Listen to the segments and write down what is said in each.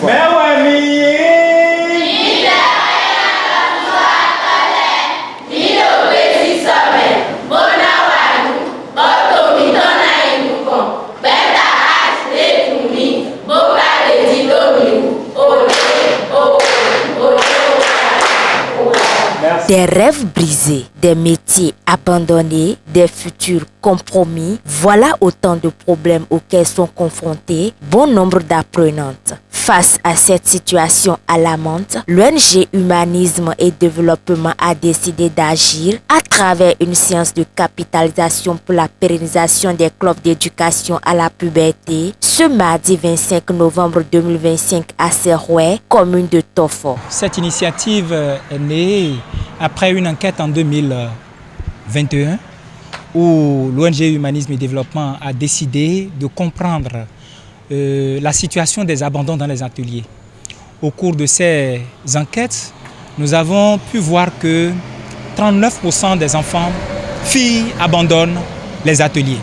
quoi. Des rêves brisés, des métiers abandonnés, des futurs compromis, voilà autant de problèmes auxquels sont confrontés bon nombre d'apprenantes. Face à cette situation alarmante, l'ONG Humanisme et Développement a décidé d'agir à travers une séance de capitalisation pour la pérennisation des clubs d'éducation à la puberté ce mardi 25 novembre 2025 à Serrouet, commune de Tofo. Cette initiative est née après une enquête en 2021 où l'ONG Humanisme et Développement a décidé de comprendre la situation des abandons dans les ateliers. Au cours de ces enquêtes, nous avons pu voir que 39% des enfants, filles, abandonnent les ateliers.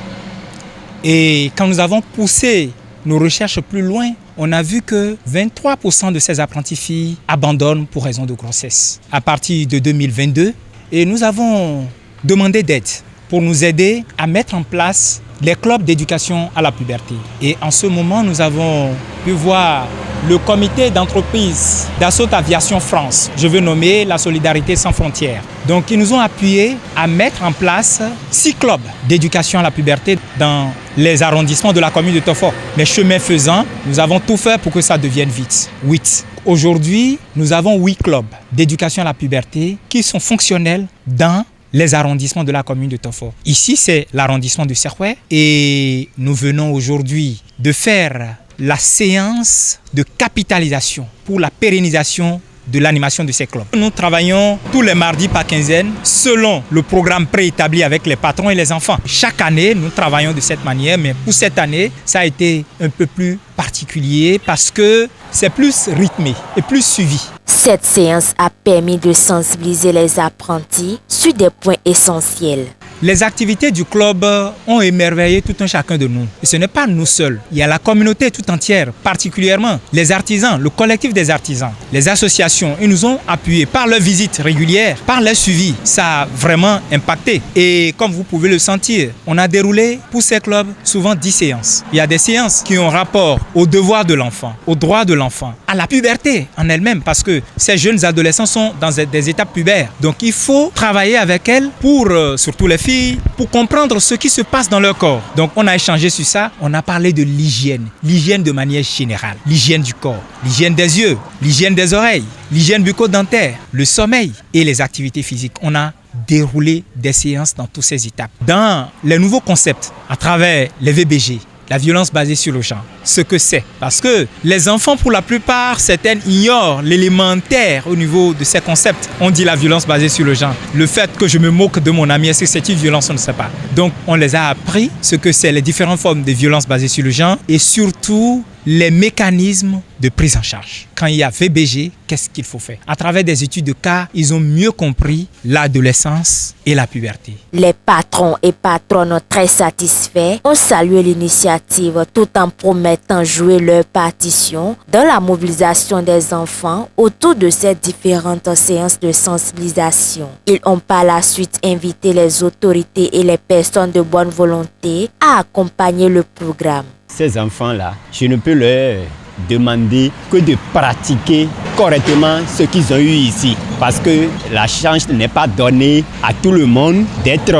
Et quand nous avons poussé nos recherches plus loin, on a vu que 23% de ces apprenties filles abandonnent pour raison de grossesse. À partir de 2022, et nous avons demandé d'aide pour nous aider à mettre en place les clubs d'éducation à la puberté. Et en ce moment, nous avons pu voir le comité d'entreprise d'Assaut Aviation France, je veux nommer la Solidarité sans frontières. Donc, ils nous ont appuyés à mettre en place 6 clubs d'éducation à la puberté dans les arrondissements de la commune de Tofo. Mais chemin faisant, nous avons tout fait pour que ça devienne vite. 8. Aujourd'hui, nous avons 8 clubs d'éducation à la puberté qui sont fonctionnels dans les arrondissements de la commune de Tofo. Ici, c'est l'arrondissement de Serrouet et nous venons aujourd'hui de faire la séance de capitalisation pour la pérennisation de l'animation de ces clubs. Nous travaillons tous les mardis par quinzaine selon le programme préétabli avec les patrons et les enfants. Chaque année, nous travaillons de cette manière, mais pour cette année, ça a été un peu plus particulier parce que c'est plus rythmé et plus suivi. Cette séance a permis de sensibiliser les apprentis sur des points essentiels. Les activités du club ont émerveillé tout un chacun de nous. Et ce n'est pas nous seuls. Il y a la communauté tout entière, particulièrement les artisans, le collectif des artisans, les associations. Ils nous ont appuyés par leurs visites régulières, par leur suivi. Ça a vraiment impacté. Et comme vous pouvez le sentir, on a déroulé pour ces clubs souvent 10 séances. Il y a des séances qui ont rapport aux devoirs de l'enfant, aux droits de l'enfant, à la puberté en elle-même, parce que ces jeunes adolescents sont dans des étapes pubères. Donc il faut travailler avec elles pour, surtout les filles, pour comprendre ce qui se passe dans leur corps. Donc on a échangé sur ça, on a parlé de l'hygiène de manière générale, l'hygiène du corps, l'hygiène des yeux, l'hygiène des oreilles, l'hygiène bucco-dentaire, le sommeil et les activités physiques. On a déroulé des séances dans toutes ces étapes. Dans les nouveaux concepts, à travers les VBG, la violence basée sur le genre, ce que c'est. Parce que les enfants, pour la plupart, certaines ignorent l'élémentaire au niveau de ces concepts. On dit la violence basée sur le genre. Le fait que je me moque de mon ami, est-ce que c'est une violence? On ne sait pas. Donc, on les a appris ce que c'est, les différentes formes de violence basée sur le genre et surtout les mécanismes de prise en charge. Quand il y a VBG, qu'est-ce qu'il faut faire? À travers des études de cas, ils ont mieux compris l'adolescence et la puberté. Les patrons et patronnes très satisfaits ont salué l'initiative tout en promettant jouer leur partition dans la mobilisation des enfants autour de ces différentes séances de sensibilisation. Ils ont par la suite invité les autorités et les personnes de bonne volonté à accompagner le programme. Ces enfants-là, je ne peux leur demander que de pratiquer correctement ce qu'ils ont eu ici. Parce que la chance n'est pas donnée à tout le monde d'être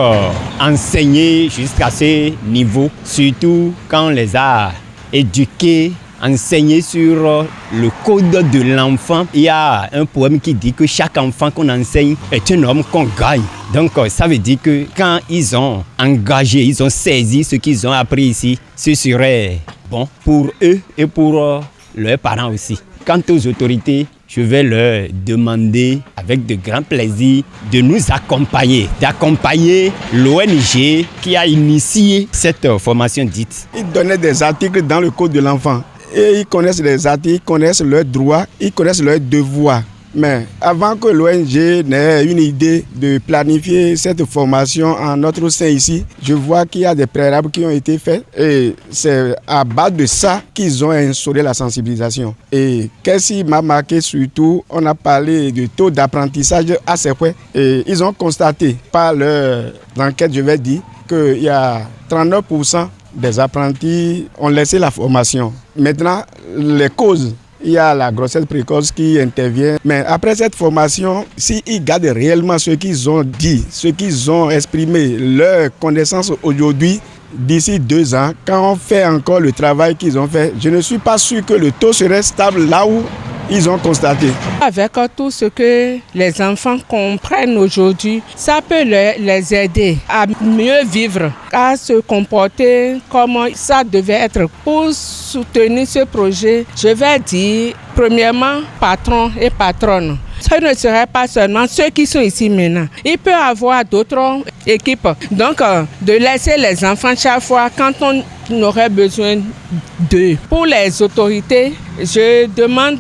enseigné jusqu'à ce niveau. Surtout quand on les a éduqués, enseignés sur le code de l'enfant. Il y a un poème qui dit que chaque enfant qu'on enseigne est un homme qu'on gagne. Donc ça veut dire que quand ils ont engagé, ils ont saisi ce qu'ils ont appris ici, ce serait bon pour eux et pour leurs parents aussi. Quant aux autorités, je vais leur demander avec de grands plaisirs de nous accompagner, d'accompagner l'ONG qui a initié cette formation dite. Ils donnaient des articles dans le code de l'enfant et ils connaissent les articles, ils connaissent leurs droits, ils connaissent leurs devoirs. Mais avant que l'ONG n'ait une idée de planifier cette formation en notre sein ici, je vois qu'il y a des préalables qui ont été faits et c'est à base de ça qu'ils ont instauré la sensibilisation. Et qu'est-ce qui m'a marqué surtout, on a parlé du taux d'apprentissage assez faible et ils ont constaté par leur enquête, je vais dire, qu'il y a 39% des apprentis ont laissé la formation. Maintenant, les causes, il y a la grossesse précoce qui intervient. Mais après cette formation, s'ils gardent réellement ce qu'ils ont dit, ce qu'ils ont exprimé, leur connaissance aujourd'hui, d'ici 2 ans, quand on fait encore le travail qu'ils ont fait, je ne suis pas sûr que le taux serait stable là où ils ont constaté. Avec tout ce que les enfants comprennent aujourd'hui, ça peut les aider à mieux vivre, à se comporter comme ça devait être. Pour soutenir ce projet, je vais dire, premièrement, patron et patronne. Ce ne serait pas seulement ceux qui sont ici maintenant. Il peut y avoir d'autres équipes. Donc, de laisser les enfants chaque fois quand on aurait besoin d'eux. Pour les autorités, je demande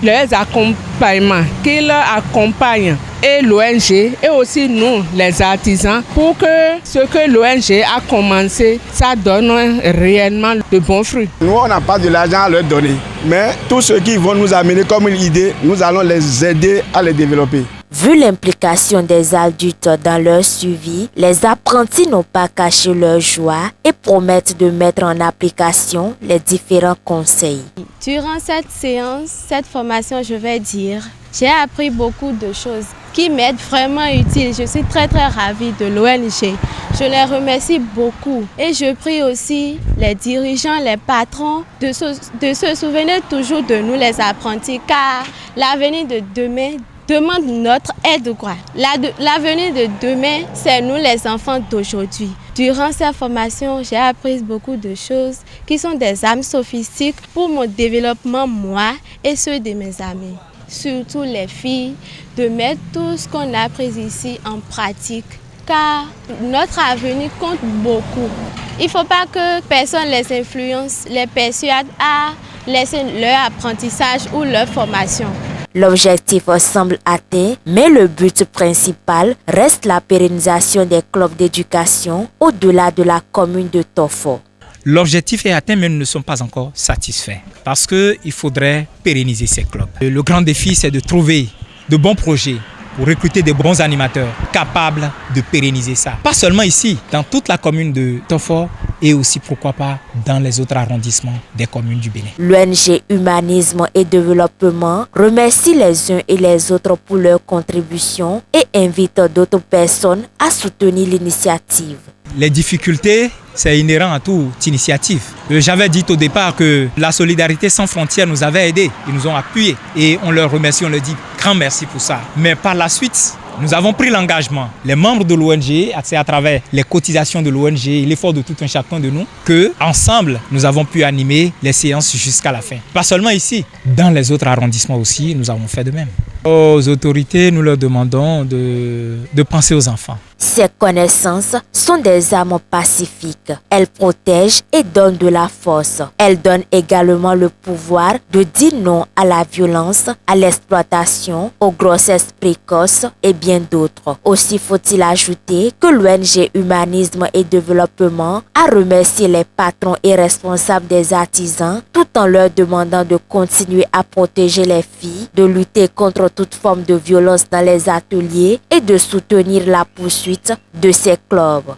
leur accompagnement, qu'ils accompagnent et l'ONG et aussi nous, les artisans, pour que ce que l'ONG a commencé, ça donne réellement de bons fruits. Nous, on n'a pas de l'argent à leur donner, mais tout ce qui vont nous amener comme une idée, nous allons les aider à les développer. Vu l'implication des adultes dans leur suivi, les apprentis n'ont pas caché leur joie et promettent de mettre en application les différents conseils. Durant cette séance, cette formation, je vais dire, j'ai appris beaucoup de choses qui m'aident vraiment utiles. Je suis très ravie de l'ONG. Je les remercie beaucoup. Et je prie aussi les dirigeants, les patrons de se souvenir toujours de nous les apprentis, car l'avenir de demain demande notre aide. L'avenir de demain, c'est nous les enfants d'aujourd'hui. Durant cette formation, j'ai appris beaucoup de choses qui sont des armes sophistiques pour mon développement, moi et ceux de mes amis. Surtout les filles, de mettre tout ce qu'on a appris ici en pratique, car notre avenir compte beaucoup. Il ne faut pas que personne les influence, les persuade à laisser leur apprentissage ou leur formation. L'objectif semble atteint, mais le but principal reste la pérennisation des clubs d'éducation au-delà de la commune de Tofo. L'objectif est atteint, mais nous ne sommes pas encore satisfaits parce qu'il faudrait pérenniser ces clubs. Le grand défi, c'est de trouver de bons projets pour recruter de bons animateurs capables de pérenniser ça. Pas seulement ici, dans toute la commune de Tofo et aussi, pourquoi pas, dans les autres arrondissements des communes du Bénin. L'ONG Humanisme et Développement remercie les uns et les autres pour leur contribution et invite d'autres personnes à soutenir l'initiative. Les difficultés, c'est inhérent à toute initiative. J'avais dit au départ que la solidarité sans frontières nous avait aidés, ils nous ont appuyés et on leur remercie, on leur dit grand merci pour ça. Mais par la suite, nous avons pris l'engagement, les membres de l'ONG, c'est à travers les cotisations de l'ONG et l'effort de tout un chacun de nous, qu'ensemble, nous avons pu animer les séances jusqu'à la fin. Pas seulement ici, dans les autres arrondissements aussi, nous avons fait de même. Aux autorités, nous leur demandons de penser aux enfants. Ces connaissances sont des armes pacifiques. Elles protègent et donnent de la force. Elles donnent également le pouvoir de dire non à la violence, à l'exploitation, aux grossesses précoces et bien d'autres. Aussi faut-il ajouter que l'ONG Humanisme et Développement a remercié les patrons et responsables des artisans tout en leur demandant de continuer à protéger les filles, de lutter contre toute forme de violence dans les ateliers et de soutenir la poursuite de ces clubs.